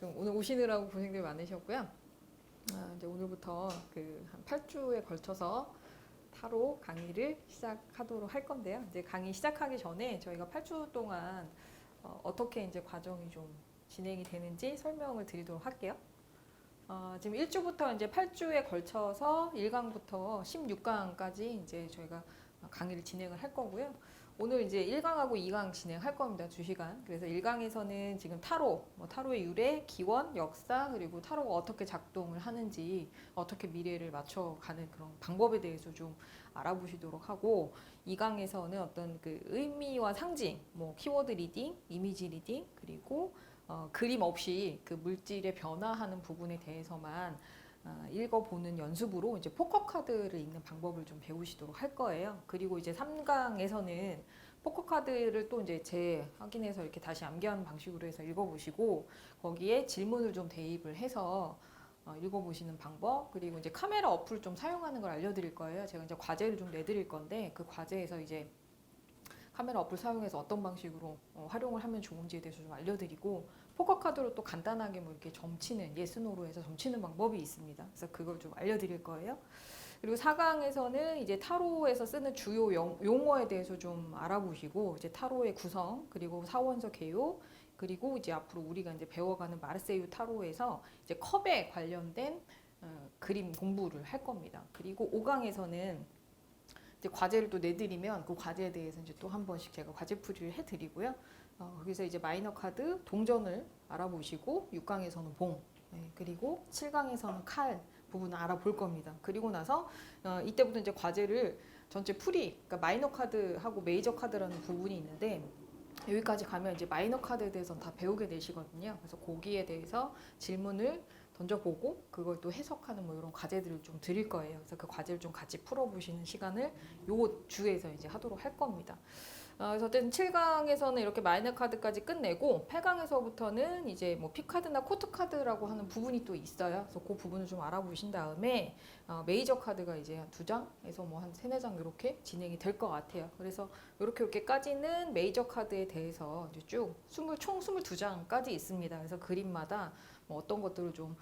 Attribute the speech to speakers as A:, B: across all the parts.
A: 좀 오늘 오시느라고 고생들 많으셨고요. 이제 오늘부터 그 한 8주에 걸쳐서 타로 강의를 시작하도록 할 건데요. 이제 강의 시작하기 전에 저희가 8주 동안 어떻게 이제 과정이 좀 진행이 되는지 설명을 드리도록 할게요. 지금 1주부터 이제 8주에 걸쳐서 1강부터 16강까지 이제 저희가 강의를 진행을 할 거고요. 오늘 이제 1강하고 2강 진행할 겁니다. 2시간. 그래서 1강에서는 지금 타로, 타로의 유래, 기원, 역사, 그리고 타로가 어떻게 작동을 하는지, 어떻게 미래를 맞춰가는 그런 방법에 대해서 좀 알아보시도록 하고, 2강에서는 어떤 그 의미와 상징, 키워드 리딩, 이미지 리딩, 그리고 그림 없이 그 물질의 변화하는 부분에 대해서만 읽어보는 연습으로 이제 포커 카드를 읽는 방법을 좀 배우시도록 할 거예요. 그리고 이제 3강에서는 포커 카드를 또 이제 재확인해서 이렇게 다시 암기하는 방식으로 해서 읽어보시고 거기에 질문을 좀 대입을 해서 읽어보시는 방법, 그리고 이제 카메라 어플 좀 사용하는 걸 알려드릴 거예요. 제가 이제 과제를 좀 내드릴 건데 그 과제에서 이제 카메라 어플 사용해서 어떤 방식으로 활용을 하면 좋은지에 대해서 좀 알려드리고, 포커 카드로 또 간단하게 이렇게 점치는, 예스노로 해서 점치는 방법이 있습니다. 그래서 그걸 좀 알려드릴 거예요. 그리고 4강에서는 이제 타로에서 쓰는 주요 용어에 대해서 좀 알아보시고, 이제 타로의 구성, 그리고 사원서 개요, 그리고 이제 앞으로 우리가 이제 배워가는 마르세유 타로에서 이제 컵에 관련된 그림 공부를 할 겁니다. 그리고 5강에서는 이제 과제를 또 내드리면 그 과제에 대해서 이제 또 한 번씩 제가 과제풀이를 해드리고요. 거기서 이제 마이너 카드 동전을 알아보시고 6강에서는 봉, 그리고 7강에서는 칼 부분을 알아볼 겁니다. 그리고 나서 이때부터 이제 과제를 전체 풀이, 그러니까 마이너 카드하고 메이저 카드라는 부분이 있는데 여기까지 가면 이제 마이너 카드에 대해서는 다 배우게 되시거든요. 그래서 거기에 대해서 질문을 던져보고 그걸 또 해석하는 이런 과제들을 좀 드릴 거예요. 그래서 그 과제를 좀 같이 풀어보시는 시간을 요 주에서 이제 하도록 할 겁니다. 그래서 어쨌든 7강에서는 이렇게 마이너 카드까지 끝내고 8강에서부터는 이제 P카드나 코트카드라고 하는 부분이 또 있어요. 그래서 그 부분을 좀 알아보신 다음에 메이저 카드가 이제 한 2장에서 한 3, 4장 이렇게 진행이 될 것 같아요. 그래서 이렇게까지는 메이저 카드에 대해서 이제 쭉 총 22장까지 있습니다. 그래서 그림마다 어떤 것들을 좀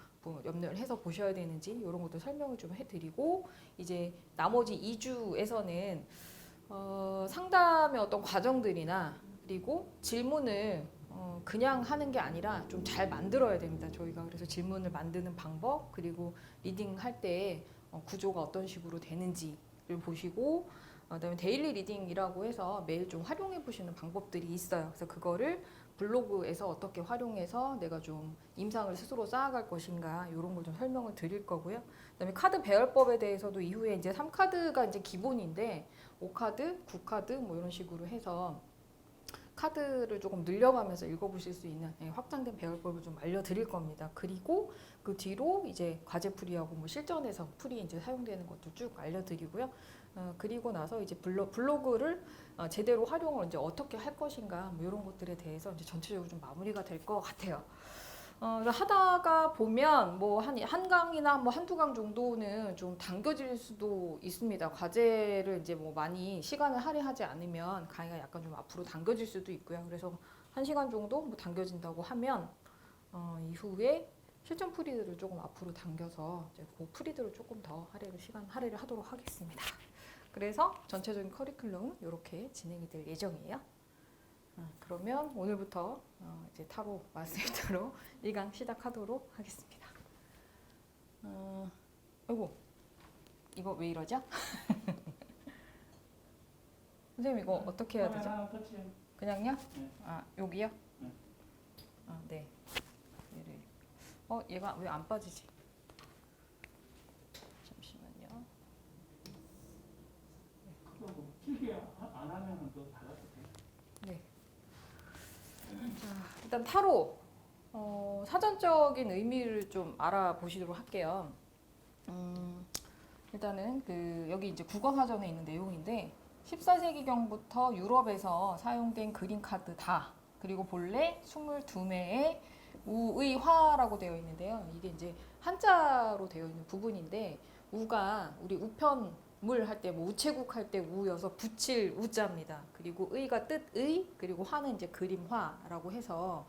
A: 염려를 해서 보셔야 되는지 이런 것도 설명을 좀 해드리고, 이제 나머지 2주에서는 상담의 어떤 과정들이나 그리고 질문을 그냥 하는 게 아니라 좀 잘 만들어야 됩니다. 저희가 그래서 질문을 만드는 방법, 그리고 리딩 할 때 구조가 어떤 식으로 되는지를 보시고, 그다음에 데일리 리딩이라고 해서 매일 좀 활용해 보시는 방법들이 있어요. 그래서 그거를 블로그에서 어떻게 활용해서 내가 좀 임상을 스스로 쌓아갈 것인가 이런 걸 좀 설명을 드릴 거고요. 그다음에 카드 배열법에 대해서도 이후에 이제 3카드가 이제 기본인데 5카드, 9카드 이런 식으로 해서 카드를 조금 늘려가면서 읽어보실 수 있는 확장된 배열법을 좀 알려드릴 겁니다. 그리고 그 뒤로 이제 과제풀이하고 실전에서 풀이 이제 사용되는 것도 쭉 알려드리고요. 그리고 나서 이제 블로그를 제대로 활용을 이제 어떻게 할 것인가 이런 것들에 대해서 이제 전체적으로 좀 마무리가 될 것 같아요. 하다가 보면 한 강이나 한두 강 정도는 좀 당겨질 수도 있습니다. 과제를 이제 많이 시간을 할애하지 않으면 강의가 약간 좀 앞으로 당겨질 수도 있고요. 그래서 1시간 정도 당겨진다고 하면 이후에 실전 풀이들을 조금 앞으로 당겨서 이제 그 풀이들을 조금 더 시간 할애를 하도록 하겠습니다. 그래서 전체적인 커리큘럼은 이렇게 진행이 될 예정이에요. 그러면 오늘부터 이제 타로 마스터로 1강 시작하도록 하겠습니다. 아이고, 이거 왜 이러죠? 선생님 이거 어떻게 해야 되죠? 그냥요?
B: 네.
A: 여기요?
B: 네.
A: 네. 얘가 왜 안 빠지지? 잠시만요.
B: 길게 안 하면 또 달라도 돼요.
A: 네. 자, 일단 타로 사전적인 의미를 좀 알아보시도록 할게요. 일단은 여기 이제 국어사전에 있는 내용인데 14세기경부터 유럽에서 사용된 그림 카드 다, 그리고 본래 22매의 우의화라고 되어 있는데요. 이게 이제 한자로 되어 있는 부분인데 우가 우리 우편물 할 때 우체국 할 때 우여서 붙일 우자입니다. 그리고 의가 뜻의, 그리고 화는 이제 그림화라고 해서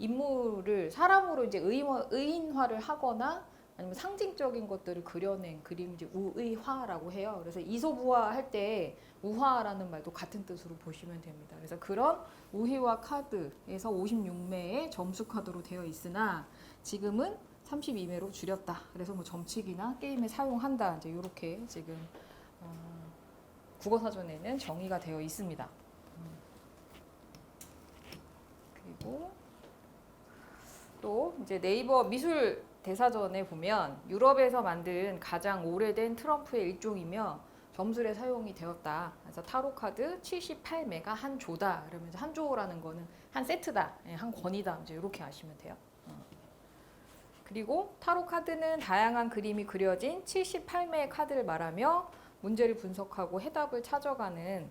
A: 인물을 사람으로 이제 의인화를 하거나 아니면 상징적인 것들을 그려낸 그림 이제 우의화라고 해요. 그래서 이솝우화 할 때 우화라는 말도 같은 뜻으로 보시면 됩니다. 그래서 그런 우희화 카드에서 56매의 점수 카드로 되어 있으나 지금은 32매로 줄였다. 그래서 뭐 점치기나 게임에 사용한다. 이제 이렇게 지금 국어사전에는 정의가 되어 있습니다. 그리고 또 이제 네이버 미술 대사전에 보면 유럽에서 만든 가장 오래된 트럼프의 일종이며 점술에 사용이 되었다. 그래서 타로 카드 78매가 한 조다. 그러면서 한 조라는 거는 한 세트다, 한 권이다. 이제 이렇게 아시면 돼요. 그리고 타로 카드는 다양한 그림이 그려진 78매의 카드를 말하며 문제를 분석하고 해답을 찾아가는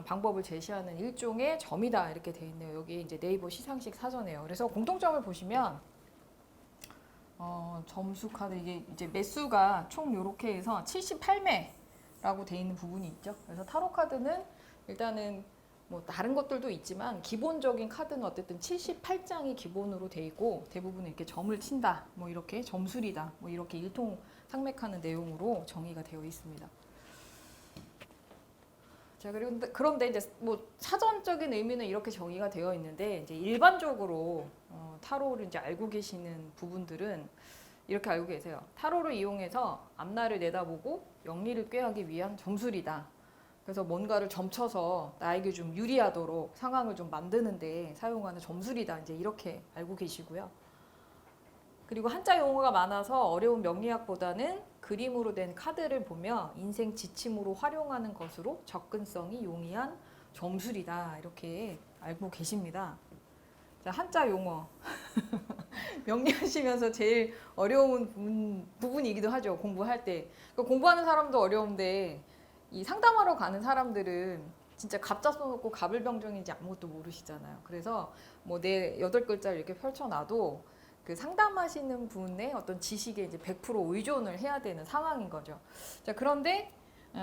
A: 방법을 제시하는 일종의 점이다. 이렇게 돼 있네요. 여기 이제 네이버 시상식 사전이에요. 그래서 공통점을 보시면 점수 카드 이게 이제 매수가 총 이렇게 해서 78매라고 돼 있는 부분이 있죠. 그래서 타로 카드는 일단은 뭐 다른 것들도 있지만 기본적인 카드는 어쨌든 78장이 기본으로 돼 있고 대부분 이렇게 점을 친다, 뭐 이렇게 점술이다, 뭐 이렇게 일통상맥하는 내용으로 정의가 되어 있습니다. 자, 그런데 이제 뭐 사전적인 의미는 이렇게 정의가 되어 있는데 이제 일반적으로 타로를 이제 알고 계시는 부분들은 이렇게 알고 계세요. 타로를 이용해서 앞날을 내다보고 영리를 꾀하기 위한 점술이다. 그래서 뭔가를 점쳐서 나에게 좀 유리하도록 상황을 좀 만드는데 사용하는 점술이다. 이제 이렇게 알고 계시고요. 그리고 한자 용어가 많아서 어려운 명리학보다는 그림으로 된 카드를 보며 인생 지침으로 활용하는 것으로 접근성이 용이한 점술이다. 이렇게 알고 계십니다. 자, 한자 용어. 명리하시면서 제일 어려운 부분이기도 하죠. 공부할 때. 그러니까 공부하는 사람도 어려운데 이 상담하러 가는 사람들은 진짜 갑자 써놓고 갑을병정인지 아무것도 모르시잖아요. 그래서 뭐 내 8글자를 이렇게 펼쳐놔도 그 상담하시는 분의 어떤 지식에 이제 100% 의존을 해야 되는 상황인 거죠. 자, 그런데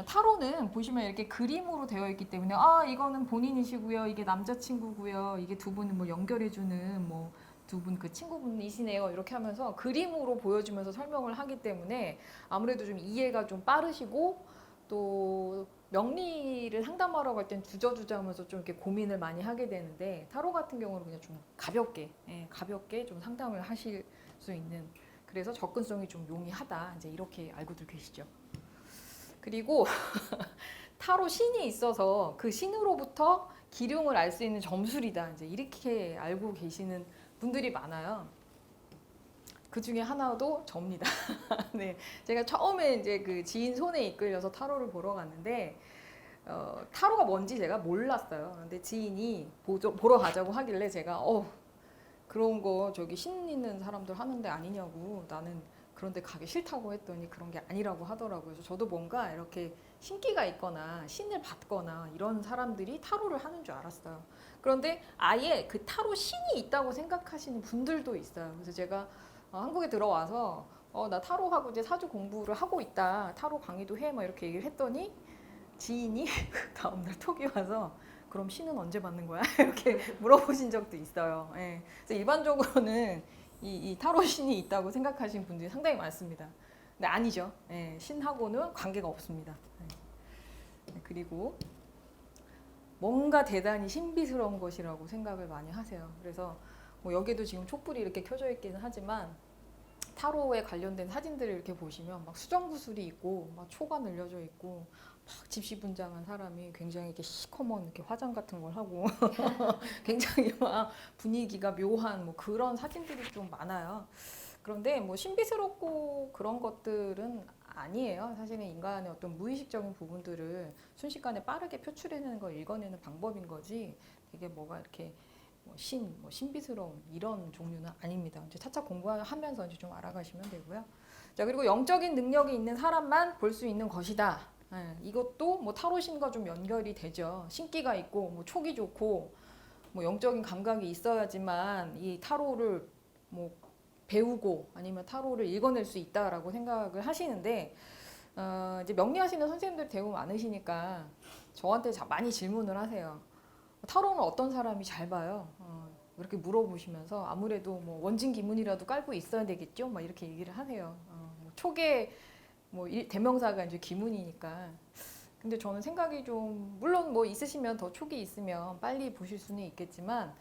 A: 타로는 보시면 이렇게 그림으로 되어 있기 때문에 이거는 본인이시고요, 이게 남자친구고요, 이게 두 분을 뭐 연결해주는 뭐 두 분 그 친구분이시네요, 이렇게 하면서 그림으로 보여주면서 설명을 하기 때문에 아무래도 좀 이해가 좀 빠르시고 또 명리를 상담하러 갈 땐 주저주저 하면서 좀 이렇게 고민을 많이 하게 되는데 타로 같은 경우는 그냥 좀 가볍게 좀 상담을 하실 수 있는, 그래서 접근성이 좀 용이하다. 이제 이렇게 알고들 계시죠. 그리고 타로 신이 있어서 그 신으로부터 기륭을 알 수 있는 점술이다. 이제 이렇게 알고 계시는 분들이 많아요. 그 중에 하나도 접니다. 네, 제가 처음에 이제 그 지인 손에 이끌려서 타로를 보러 갔는데 타로가 뭔지 제가 몰랐어요. 근데 지인이 보러 가자고 하길래 제가 그런 거 저기 신 있는 사람들 하는데 아니냐고, 나는 그런 데 가기 싫다고 했더니 그런 게 아니라고 하더라고요. 그래서 저도 뭔가 이렇게 신기가 있거나 신을 받거나 이런 사람들이 타로를 하는 줄 알았어요. 그런데 아예 그 타로 신이 있다고 생각하시는 분들도 있어요. 그래서 제가 한국에 들어와서 나 타로하고 이제 사주 공부를 하고 있다, 타로 강의도 해, 막 이렇게 얘기를 했더니 지인이 다음날 톡이 와서 그럼 신은 언제 받는 거야? 이렇게 물어보신 적도 있어요. 예. 그래서 일반적으로는 이 타로 신이 있다고 생각하시는 분들이 상당히 많습니다. 근데 아니죠. 예. 신하고는 관계가 없습니다. 예. 그리고 뭔가 대단히 신비스러운 것이라고 생각을 많이 하세요. 그래서 뭐 여기도 지금 촛불이 이렇게 켜져 있기는 하지만 타로에 관련된 사진들을 이렇게 보시면 막 수정구슬이 있고 막 초가 늘려져 있고 막 집시분장한 사람이 굉장히 이렇게 시커먼 이렇게 화장 같은 걸 하고 굉장히 막 분위기가 묘한 뭐 그런 사진들이 좀 많아요. 그런데 뭐 신비스럽고 그런 것들은 아니에요. 사실은 인간의 어떤 무의식적인 부분들을 순식간에 빠르게 표출해내는 걸 읽어내는 방법인 거지, 되게 뭐가 이렇게 뭐 신비스러운 이런 종류는 아닙니다. 이제 차차 공부하면서 이제 좀 알아가시면 되고요. 자, 그리고 영적인 능력이 있는 사람만 볼 수 있는 것이다. 이것도 뭐 타로신과 좀 연결이 되죠. 신기가 있고 뭐 촉이 좋고 뭐 영적인 감각이 있어야지만 이 타로를 뭐 배우고 아니면 타로를 읽어낼 수 있다라고 생각을 하시는데 이제 명리하시는 선생님들 대부분 많으시니까 저한테 많이 질문을 하세요. 타로는 어떤 사람이 잘 봐요? 이렇게 물어보시면서 아무래도 뭐 원진 기문이라도 깔고 있어야 되겠죠? 막 이렇게 얘기를 하세요. 뭐 촉의 뭐 대명사가 이제 기문이니까. 근데 저는 생각이 좀 물론 뭐 있으시면 더 촉이 있으면 빨리 보실 수는 있겠지만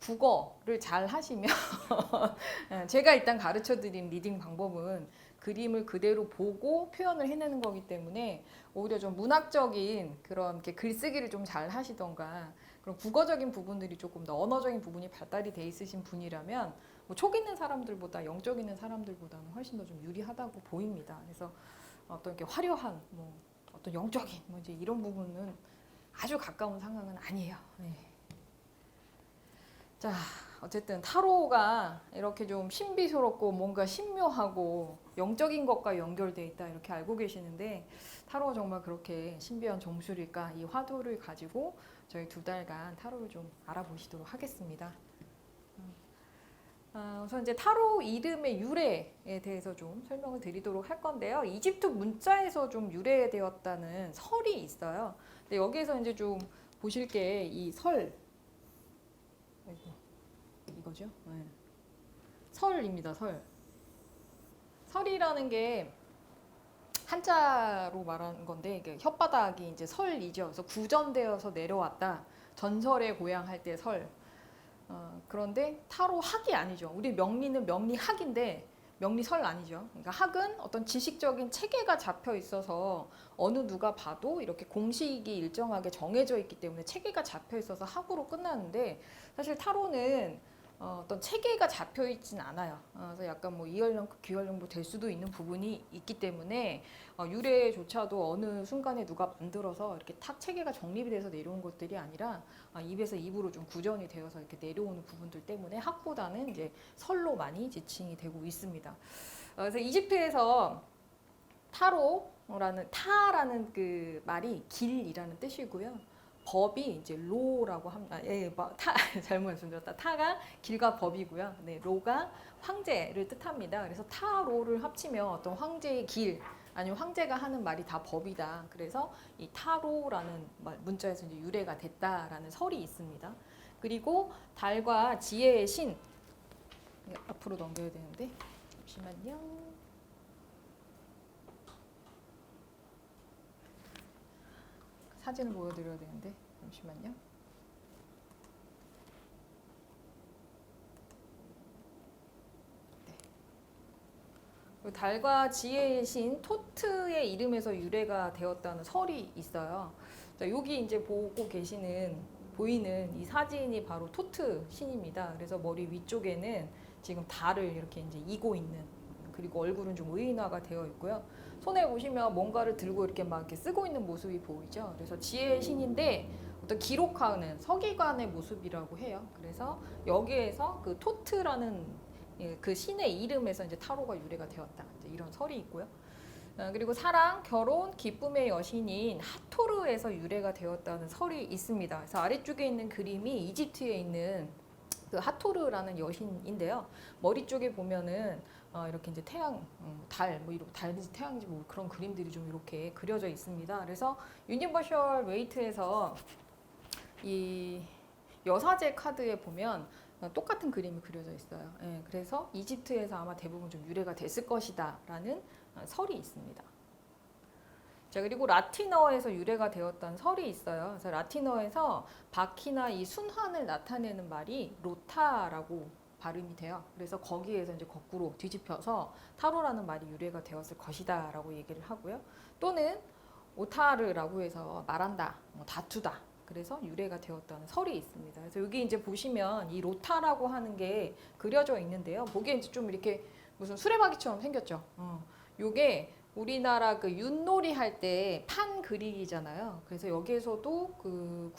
A: 국어를 잘 하시면 제가 일단 가르쳐드린 리딩 방법은 그림을 그대로 보고 표현을 해내는 거기 때문에 오히려 좀 문학적인 그런 이렇게 글쓰기를 좀 잘 하시던가 그런 국어적인 부분들이 조금 더 언어적인 부분이 발달이 돼 있으신 분이라면 뭐 촉 있는 사람들보다 영적 있는 사람들보다는 훨씬 더 좀 유리하다고 보입니다. 그래서 어떤 이렇게 화려한 뭐 어떤 영적인 뭐 이제 이런 부분은 아주 가까운 상황은 아니에요. 네. 자, 어쨌든 타로가 이렇게 좀 신비스럽고 뭔가 신묘하고 영적인 것과 연결돼 있다 이렇게 알고 계시는데 타로가 정말 그렇게 신비한 정술일까? 이 화두를 가지고 저희 2달간 타로를 좀 알아보시도록 하겠습니다. 우선 이제 타로 이름의 유래에 대해서 좀 설명을 드리도록 할 건데요. 이집트 문자에서 좀 유래되었다는 설이 있어요. 근데 여기에서 이제 좀 보실 게 이 설, 이거죠? 네. 설입니다. 설. 설이라는 게 한자로 말하는 건데 이게 혓바닥이 이제 설이죠. 그래서 구전되어서 내려왔다. 전설의 고향 할 때 설. 그런데 타로 학이 아니죠. 우리 명리는 명리학인데 명리설 아니죠. 그러니까 학은 어떤 지식적인 체계가 잡혀 있어서 어느 누가 봐도 이렇게 공식이 일정하게 정해져 있기 때문에 체계가 잡혀 있어서 학으로 끝나는데 사실 타로는 어떤 체계가 잡혀 있진 않아요. 그래서 약간 뭐 이열령급, 귀열령급 될 수도 있는 부분이 있기 때문에 유래조차도 어느 순간에 누가 만들어서 이렇게 탁 체계가 정립이 돼서 내려온 것들이 아니라 입에서 입으로 좀 구전이 되어서 이렇게 내려오는 부분들 때문에 학보다는 이제 설로 많이 지칭이 되고 있습니다. 그래서 이집트에서 타라는 그 말이 길이라는 뜻이고요. 법이 이제 로라고 합니다. 잘못 말씀드렸다. 타가 길과 법이고요. 네, 로가 황제를 뜻합니다. 그래서 타로를 합치면 어떤 황제의 길 아니면 황제가 하는 말이 다 법이다. 그래서 이 타로라는 문자에서 이제 유래가 됐다라는 설이 있습니다. 그리고 달과 지혜의 신 앞으로 넘겨야 되는데 잠시만요. 사진을 보여드려야 되는데 잠시만요. 네. 달과 지혜의 신 토트의 이름에서 유래가 되었다는 설이 있어요. 자, 여기 이제 보이는 이 사진이 바로 토트 신입니다. 그래서 머리 위쪽에는 지금 달을 이렇게 이제 이고 있는 그리고 얼굴은 좀 의인화가 되어 있고요. 손에 보시면 뭔가를 들고 이렇게 막 이렇게 쓰고 있는 모습이 보이죠. 그래서 지혜의 신인데 어떤 기록하는 서기관의 모습이라고 해요. 그래서 여기에서 그 토트라는 그 신의 이름에서 이제 타로가 유래가 되었다. 이제 이런 설이 있고요. 그리고 사랑, 결혼, 기쁨의 여신인 하토르에서 유래가 되었다는 설이 있습니다. 그래서 아래쪽에 있는 그림이 이집트에 있는 그 하토르라는 여신인데요. 머리 쪽에 보면은 이렇게 이제 태양, 달, 뭐 이렇게 달인지 태양인지 뭐 그런 그림들이 좀 이렇게 그려져 있습니다. 그래서 유니버셜 웨이트에서 이 여사제 카드에 보면 똑같은 그림이 그려져 있어요. 예, 그래서 이집트에서 아마 대부분 좀 유래가 됐을 것이다라는 설이 있습니다. 자, 그리고 라틴어에서 유래가 되었던 설이 있어요. 그래서 라틴어에서 바퀴나 이 순환을 나타내는 말이 로타라고 발음이 돼요. 그래서 거기에서 이제 거꾸로 뒤집혀서 타로라는 말이 유래가 되었을 것이다라고 얘기를 하고요. 또는 오타르라고 해서 말한다, 뭐 다투다. 그래서 유래가 되었다는 설이 있습니다. 그래서 여기 이제 보시면 이 로타라고 하는 게 그려져 있는데요. 보기엔 이제 좀 이렇게 무슨 수레바퀴처럼 생겼죠. 요게 우리나라 그 윷놀이 할 때 판 그리기잖아요. 그래서 여기에서도 그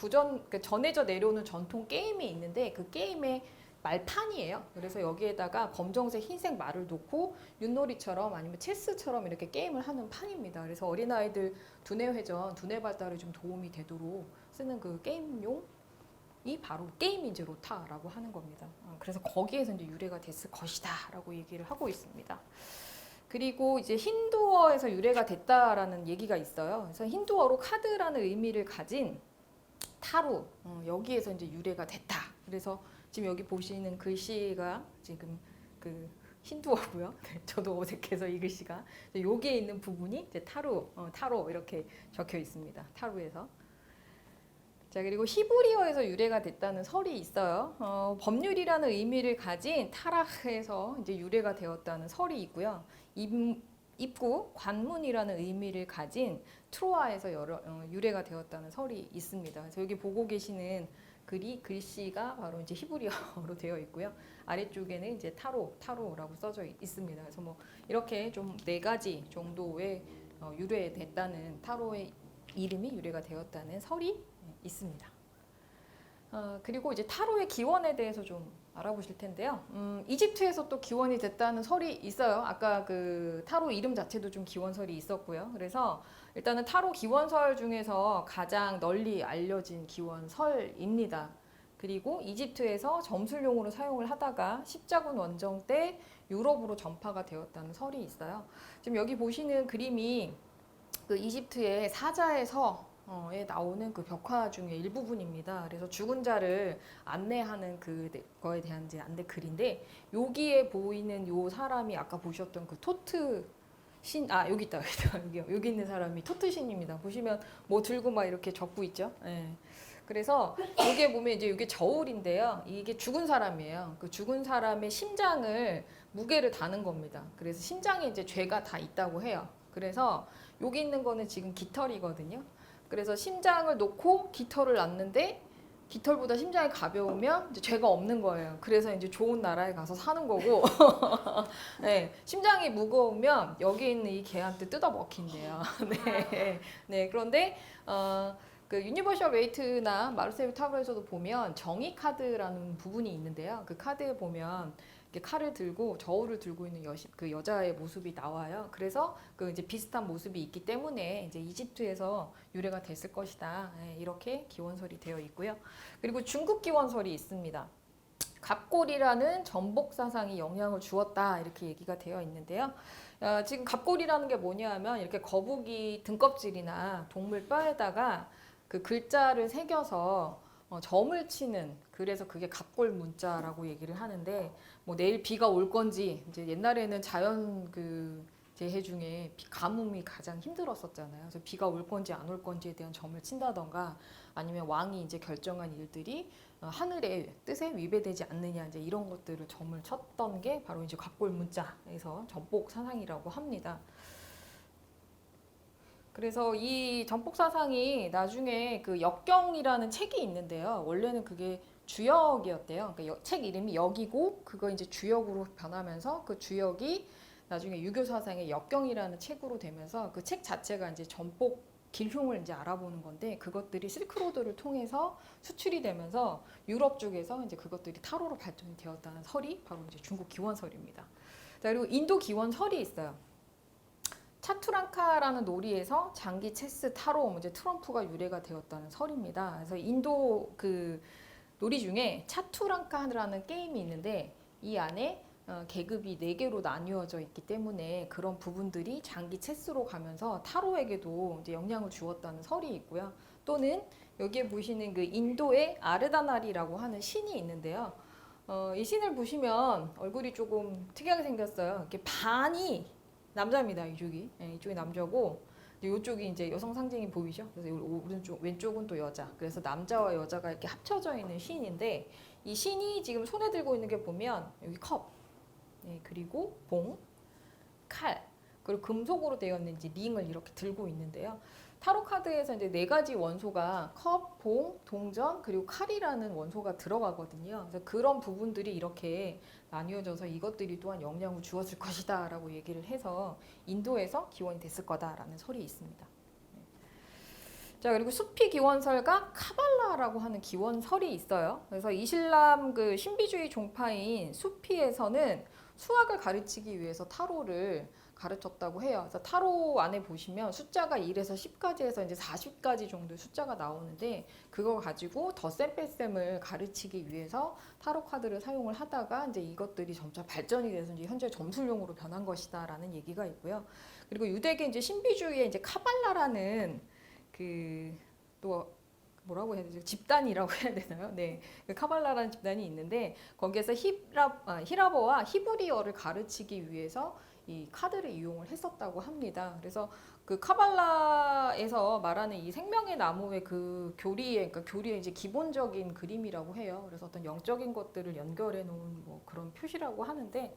A: 전해져 내려오는 전통 게임이 있는데 그 게임의 말판이에요. 그래서 여기에다가 검정색, 흰색 말을 놓고 윷놀이처럼 아니면 체스처럼 이렇게 게임을 하는 판입니다. 그래서 어린아이들 두뇌 회전, 두뇌 발달에 좀 도움이 되도록 쓰는 그 게임용이 바로 게임이 이제 로타라고 하는 겁니다. 그래서 거기에서 이제 유래가 됐을 것이다라고 얘기를 하고 있습니다. 그리고 이제 힌두어에서 유래가 됐다라는 얘기가 있어요. 그래서 힌두어로 카드라는 의미를 가진 타로 여기에서 이제 유래가 됐다. 그래서 지금 여기 보시는 글씨가 지금 그 힌두어고요. 네, 저도 어색해서 이 글씨가 여기에 있는 부분이 이제 타로 이렇게 적혀 있습니다. 타로에서. 자, 그리고 히브리어에서 유래가 됐다는 설이 있어요. 법률이라는 의미를 가진 타락에서 이제 유래가 되었다는 설이 있고요. 입구, 관문이라는 의미를 가진 트로아에서 유래가 되었다는 설이 있습니다. 그래서 여기 보고 계시는 글씨가 바로 이제 히브리어로 되어 있고요. 아래쪽에는 이제 타로라고 써져 있습니다. 그래서 뭐 이렇게 좀 4가지 정도의 유래됐다는 타로의 이름이 유래가 되었다는 설이 있습니다. 그리고 이제 타로의 기원에 대해서 좀 알아보실 텐데요. 이집트에서 또 기원이 됐다는 설이 있어요. 아까 그 타로 이름 자체도 좀 기원설이 있었고요. 그래서 일단은 타로 기원설 중에서 가장 널리 알려진 기원설입니다. 그리고 이집트에서 점술용으로 사용을 하다가 십자군 원정 때 유럽으로 전파가 되었다는 설이 있어요. 지금 여기 보시는 그림이 그 이집트의 사자의 서에 나오는 그 벽화 중에 일부분입니다. 그래서 죽은 자를 안내하는 그거에 대한 이제 안내 글인데 여기에 보이는 요 사람이 아까 보셨던 그 토트 신, 여기 있다. 여기 있는 사람이 토트 신입니다. 보시면 뭐 들고 막 이렇게 적고 있죠. 예. 그래서 여기에 보면 이제 이게 저울인데요. 이게 죽은 사람이에요. 그 죽은 사람의 심장을 무게를 다는 겁니다. 그래서 심장에 이제 죄가 다 있다고 해요. 그래서 여기 있는 거는 지금 깃털이거든요. 그래서 심장을 놓고 깃털을 놨는데 깃털보다 심장이 가벼우면 이제 죄가 없는 거예요. 그래서 이제 좋은 나라에 가서 사는 거고, 네, 심장이 무거우면 여기 있는 이 개한테 뜯어 먹힌대요. 네, 네. 그런데 그 유니버셜 웨이트나 마르세유 타로에서도 보면 정의 카드라는 부분이 있는데요. 그 카드에 보면 이렇게 칼을 들고 저울을 들고 있는 그 여자의 모습이 나와요. 그래서 그 이제 비슷한 모습이 있기 때문에 이제 이집트에서 유래가 됐을 것이다. 네, 이렇게 기원설이 되어 있고요. 그리고 중국 기원설이 있습니다. 갑골이라는 전복 사상이 영향을 주었다 이렇게 얘기가 되어 있는데요. 지금 갑골이라는 게 뭐냐 하면 이렇게 거북이 등껍질이나 동물 뼈에다가 그 글자를 새겨서 점을 치는, 그래서 그게 갑골 문자라고 얘기를 하는데, 뭐 내일 비가 올 건지, 이제 옛날에는 자연 그 재해 중에 가뭄이 가장 힘들었었잖아요. 그래서 비가 올 건지 안 올 건지에 대한 점을 친다던가, 아니면 왕이 이제 결정한 일들이 하늘의 뜻에 위배되지 않느냐, 이제 이런 것들을 점을 쳤던 게 바로 이제 갑골 문자에서 전복 사상이라고 합니다. 그래서 이 전복 사상이 나중에 그 역경이라는 책이 있는데요. 원래는 그게 주역이었대요. 그러니까 책 이름이 역이고 그거 이제 주역으로 변하면서 그 주역이 나중에 유교 사상의 역경이라는 책으로 되면서 그 책 자체가 이제 전복 길흉을 이제 알아보는 건데, 그것들이 실크로드를 통해서 수출이 되면서 유럽 쪽에서 이제 그것들이 타로로 발전이 되었다는 설이 바로 이제 중국 기원설입니다. 자, 그리고 인도 기원설이 있어요. 차투랑카라는 놀이에서 장기, 체스, 타로, 이제 트럼프가 유래가 되었다는 설입니다. 그래서 인도 그 놀이 중에 차투랑카라는 게임이 있는데 이 안에 계급이 4개로 나뉘어져 있기 때문에 그런 부분들이 장기 체스로 가면서 타로에게도 이제 영향을 주었다는 설이 있고요. 또는 여기에 보시는 그 인도의 아르다나리라고 하는 신이 있는데요. 이 신을 보시면 얼굴이 조금 특이하게 생겼어요. 이렇게 반이 남자입니다. 이쪽이. 네, 이쪽이 남자고 이쪽이 이제 여성 상징이 보이죠. 그래서 오른쪽 왼쪽은 또 여자. 그래서 남자와 여자가 이렇게 합쳐져 있는 신인데, 이 신이 지금 손에 들고 있는 게 보면 여기 컵, 네, 그리고 봉, 칼, 그리고 금속으로 되어 있는 이제 링을 이렇게 들고 있는데요. 타로 카드에서 이제 4가지 원소가 컵, 봉, 동전, 그리고 칼이라는 원소가 들어가거든요. 그래서 그런 부분들이 이렇게 나뉘어져서 이것들이 또한 영향을 주었을 것이다 라고 얘기를 해서 인도에서 기원이 됐을 거다라는 설이 있습니다. 자, 그리고 수피 기원설과 카발라라고 하는 기원설이 있어요. 그래서 이슬람 그 신비주의 종파인 수피에서는 수학을 가르치기 위해서 타로를 가르쳤다고 해요. 그래서 타로 안에 보시면 숫자가 1에서 10까지 해서 이제 40까지 정도의 숫자가 나오는데, 그거 가지고 덧셈 뺄셈을 가르치기 위해서 타로 카드를 사용을 하다가 이제 이것들이 점차 발전이 돼서 이제 현재 점술용으로 변한 것이다라는 얘기가 있고요. 그리고 유대계 이제 신비주의의 이제 카발라라는 그 또 뭐라고 해야 되죠? 집단이라고 해야 되나요? 네, 그 카발라라는 집단이 있는데 거기에서 히라버와 히브리어를 가르치기 위해서 이 카드를 이용을 했었다고 합니다. 그래서 그 카발라에서 말하는 이 생명의 나무의 그 그러니까 교리의 이제 기본적인 그림이라고 해요. 그래서 어떤 영적인 것들을 연결해 놓은 뭐 그런 표시라고 하는데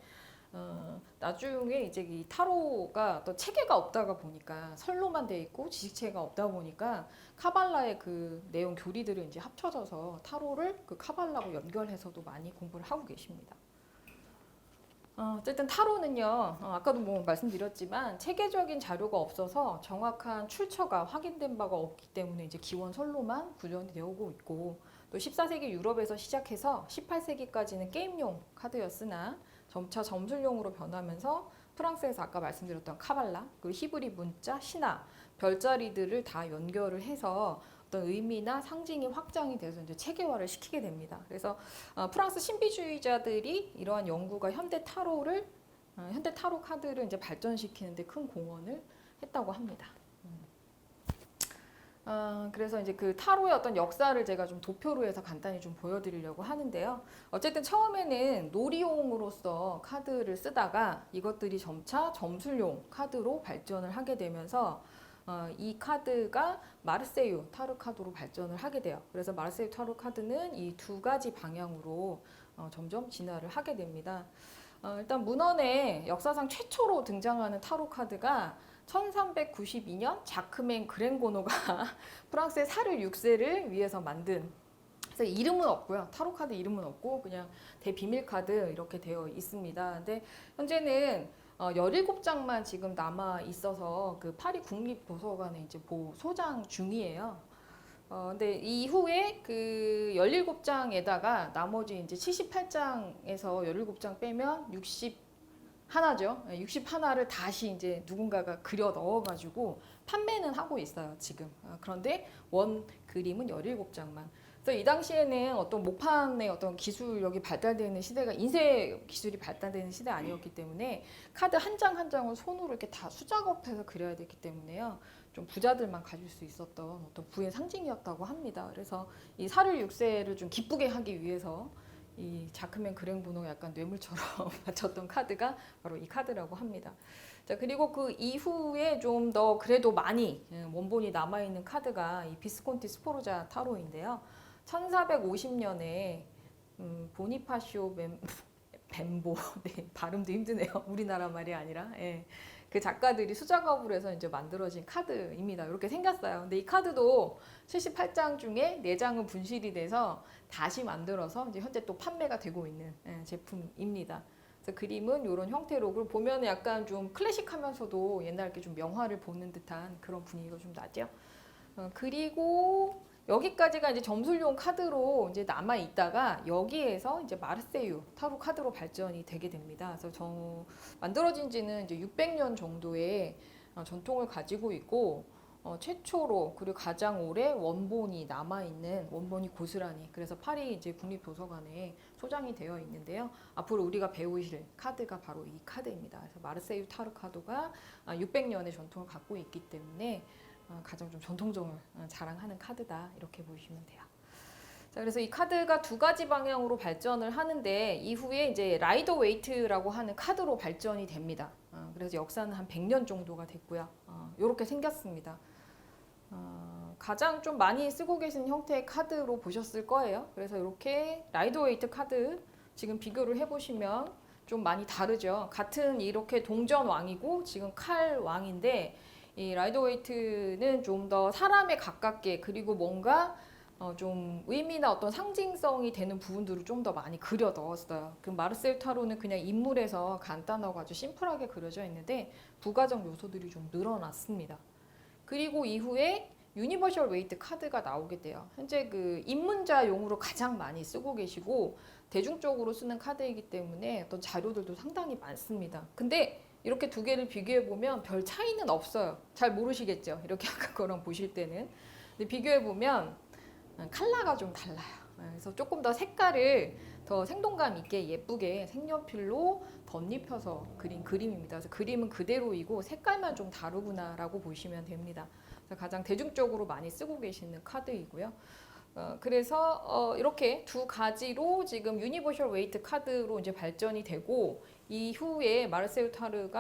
A: 나중에 이제 이 타로가 또 체계가 없다가 보니까 설로만 돼 있고 지식체가 없다 보니까 카발라의 그 내용 교리들을 이제 합쳐져서 타로를 그 카발라하고 연결해서도 많이 공부를 하고 계십니다. 어쨌든 타로는요, 아까도 뭐 말씀드렸지만 체계적인 자료가 없어서 정확한 출처가 확인된 바가 없기 때문에 이제 기원설로만 구현이 되어오고 있고 또 14세기 유럽에서 시작해서 18세기까지는 게임용 카드였으나 점차 점술용으로 변하면서 프랑스에서 아까 말씀드렸던 카발라, 그리고 히브리 문자, 신화, 별자리들을 다 연결을 해서 어떤 의미나 상징이 확장이 돼서 이제 체계화를 시키게 됩니다. 그래서 프랑스 신비주의자들이 이러한 연구가 현대 타로 카드를 이제 발전시키는데 큰 공헌을 했다고 합니다. 그래서 이제 그 타로의 어떤 역사를 제가 좀 도표로 해서 간단히 좀 보여드리려고 하는데요. 어쨌든 처음에는 놀이용으로서 카드를 쓰다가 이것들이 점차 점술용 카드로 발전을 하게 되면서 이 카드가 마르세유 타로 카드로 발전을 하게 돼요. 그래서 마르세유 타로 카드는 이 두 가지 방향으로 점점 진화를 하게 됩니다. 일단 문헌에 역사상 최초로 등장하는 타로 카드가 1392년 자크맹 그랭고노가 프랑스의 사르 6세를 위해서 만든, 그래서 이름은 없고요. 타로 카드 이름은 없고 그냥 대비밀 카드 이렇게 되어 있습니다. 근데 현재는 17장만 지금 남아 있어서 그 파리 국립도서관에 이제 소장 중이에요. 근데 이후에 그 17장에다가 나머지 이제 78장에서 17장 빼면 61죠. 61를 다시 이제 누군가가 그려 넣어가지고 판매는 하고 있어요, 지금. 그런데 원 그림은 17장만. 그래서 이 당시에는 어떤 목판의 어떤 기술력이 발달되는 시대가 인쇄 기술이 발달되는 시대 아니었기 때문에 카드 한 장 한 장을 손으로 이렇게 다 수작업해서 그려야 되기 때문에요. 좀 부자들만 가질 수 있었던 어떤 부의 상징이었다고 합니다. 그래서 이 사르 6세를 좀 기쁘게 하기 위해서 이 자크맨 그랭보노 약간 뇌물처럼 바쳤던 카드가 바로 이 카드라고 합니다. 자, 그리고 그 이후에 좀 더 그래도 많이 원본이 남아있는 카드가 이 비스콘티 스포르자 타로인데요. 1450년에 보니파시오 뱀보 네, 발음도 힘드네요. 우리나라 말이 아니라 예. 그 작가들이 수작업을 해서 이제 만들어진 카드입니다. 이렇게 생겼어요. 근데 이 카드도 78장 중에 4장은 분실이 돼서 다시 만들어서 이제 현재 또 판매가 되고 있는 제품입니다. 그래서 그림은 이런 형태로, 그리고 보면 약간 좀 클래식하면서도 옛날 이렇게 좀 명화를 보는 듯한 그런 분위기가 좀 나죠. 그리고 여기까지가 이제 점술용 카드로 이제 남아 있다가 여기에서 이제 마르세유 타로 카드로 발전이 되게 됩니다. 그래서 만들어진 지는 이제 600년 정도의 전통을 가지고 있고 최초로 그리고 가장 오래 원본이 남아 있는 원본이 고스란히, 그래서 파리 이제 국립도서관에 소장이 되어 있는데요. 앞으로 우리가 배우실 카드가 바로 이 카드입니다. 그래서 마르세유 타로 카드가 600년의 전통을 갖고 있기 때문에 가장 좀 전통적을 자랑하는 카드다, 이렇게 보시면 돼요. 자, 그래서 이 카드가 두 가지 방향으로 발전을 하는데 이후에 이제 라이더 웨이트라고 하는 카드로 발전이 됩니다. 그래서 역사는 한 100년 정도가 됐고요. 이렇게 생겼습니다. 가장 좀 많이 쓰고 계신 형태의 카드로 보셨을 거예요. 그래서 이렇게 라이더 웨이트 카드 지금 비교를 해보시면 좀 많이 다르죠. 같은 이렇게 동전 왕이고 지금 칼 왕인데 이 라이더 웨이트는 좀 더 사람에 가깝게, 그리고 뭔가 좀 의미나 어떤 상징성이 되는 부분들을 좀 더 많이 그려 넣었어요. 그 마르세유 타로는 그냥 인물에서 간단하고 아주 심플하게 그려져 있는데 부가적 요소들이 좀 늘어났습니다. 그리고 이후에 유니버셜 웨이트 카드가 나오게 돼요. 현재 그 입문자용으로 가장 많이 쓰고 계시고 대중적으로 쓰는 카드이기 때문에 어떤 자료들도 상당히 많습니다. 근데 이렇게 두 개를 비교해 보면 별 차이는 없어요. 잘 모르시겠죠? 이렇게 아까 거랑 보실 때는. 근데 비교해 보면 컬러가 좀 달라요. 그래서 조금 더 색깔을 더 생동감 있게 예쁘게 색연필로 덧입혀서 그린 그림입니다. 그래서 그림은 그대로이고 색깔만 좀 다르구나라고 보시면 됩니다. 그래서 가장 대중적으로 많이 쓰고 계시는 카드이고요. 그래서 이렇게 두 가지로 지금 유니버셜 웨이트 카드로 이제 발전이 되고 이후에 마르세유 타로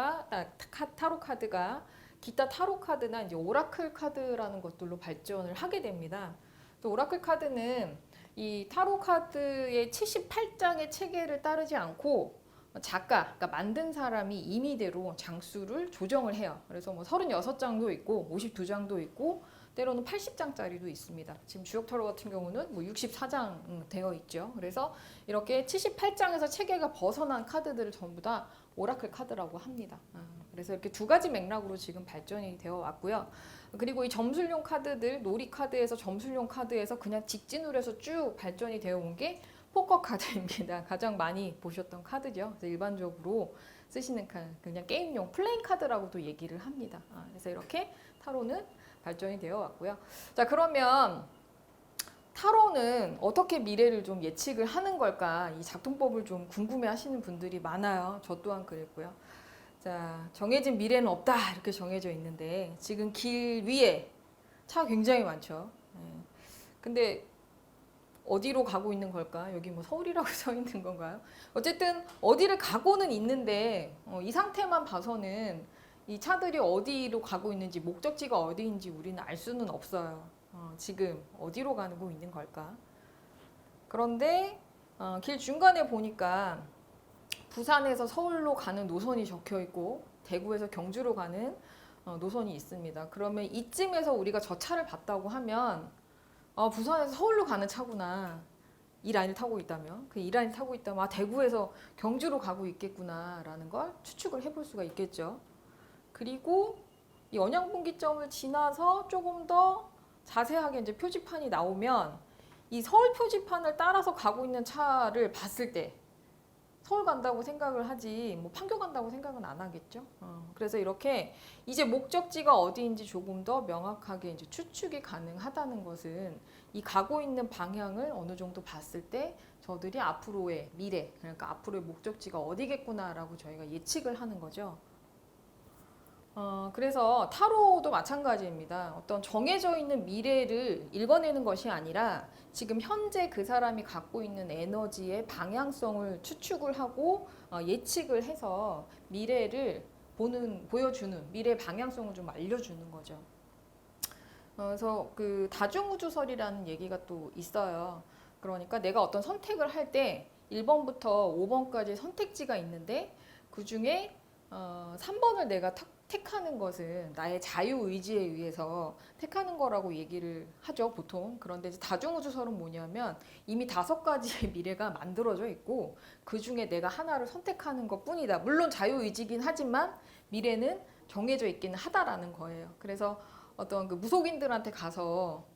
A: 카드가 기타 타로 카드나 이제 오라클 카드라는 것들로 발전을 하게 됩니다. 또 오라클 카드는 이 타로 카드의 78장의 체계를 따르지 않고 작가, 그러니까 만든 사람이 임의대로 장수를 조정을 해요. 그래서 뭐 36장도 있고 52장도 있고 때로는 80장짜리도 있습니다. 지금 주역 타로 같은 경우는 뭐 64장 되어 있죠. 그래서 이렇게 78장에서 체계가 벗어난 카드들을 전부 다 오라클 카드라고 합니다. 그래서 이렇게 두 가지 맥락으로 지금 발전이 되어 왔고요. 그리고 이 점술용 카드들, 놀이 카드에서 점술용 카드에서 그냥 직진으로 해서 쭉 발전이 되어 온 게 포커 카드입니다. 가장 많이 보셨던 카드죠. 그래서 일반적으로 쓰시는 카드, 그냥 게임용 플레잉 카드라고도 얘기를 합니다. 그래서 이렇게 타로는 발전이 되어 왔고요. 자, 그러면 타로는 어떻게 미래를 좀 예측을 하는 걸까? 이 작동법을 좀 궁금해 하시는 분들이 많아요. 저 또한 그랬고요. 자, 정해진 미래는 없다. 이렇게 정해져 있는데 지금 길 위에 차가 굉장히 많죠. 근데 어디로 가고 있는 걸까? 여기 뭐 서울이라고 써 있는 건가요? 어쨌든 어디를 가고는 있는데 이 상태만 봐서는 이 차들이 어디로 가고 있는지 목적지가 어디인지 우리는 알 수는 없어요. 지금 어디로 가고 있는 걸까? 그런데 길 중간에 보니까 부산에서 서울로 가는 노선이 적혀 있고 대구에서 경주로 가는 노선이 있습니다. 그러면 이쯤에서 우리가 저 차를 봤다고 하면 부산에서 서울로 가는 차구나. 이 라인을 타고 있다면 그 이 라인을 타고 있다면 대구에서 경주로 가고 있겠구나라는 걸 추측을 해볼 수가 있겠죠. 그리고 이 언양분기점을 지나서 조금 더 자세하게 이제 표지판이 나오면 이 서울 표지판을 따라서 가고 있는 차를 봤을 때 서울 간다고 생각을 하지 뭐 판교 간다고 생각은 안 하겠죠. 그래서 이렇게 이제 목적지가 어디인지 조금 더 명확하게 이제 추측이 가능하다는 것은 이 가고 있는 방향을 어느 정도 봤을 때 저들이 앞으로의 미래, 그러니까 앞으로의 목적지가 어디겠구나라고 저희가 예측을 하는 거죠. 그래서 타로도 마찬가지입니다. 어떤 정해져 있는 미래를 읽어내는 것이 아니라 지금 현재 그 사람이 갖고 있는 에너지의 방향성을 추측을 하고 예측을 해서 미래를 보여주는 미래 방향성을 좀 알려주는 거죠. 그래서 그 다중우주설이라는 얘기가 또 있어요. 그러니까 내가 어떤 선택을 할 때 1번부터 5번까지 선택지가 있는데 그 중에 3번을 내가 택하는 것은 나의 자유의지에 의해서 택하는 거라고 얘기를 하죠, 보통. 그런데 이제 다중우주설은 뭐냐면 이미 5가지의 미래가 만들어져 있고 그 중에 내가 하나를 선택하는 것 뿐이다. 물론 자유의지긴 하지만 미래는 정해져 있기는 하다라는 거예요. 그래서 어떤 그 무속인들한테 가서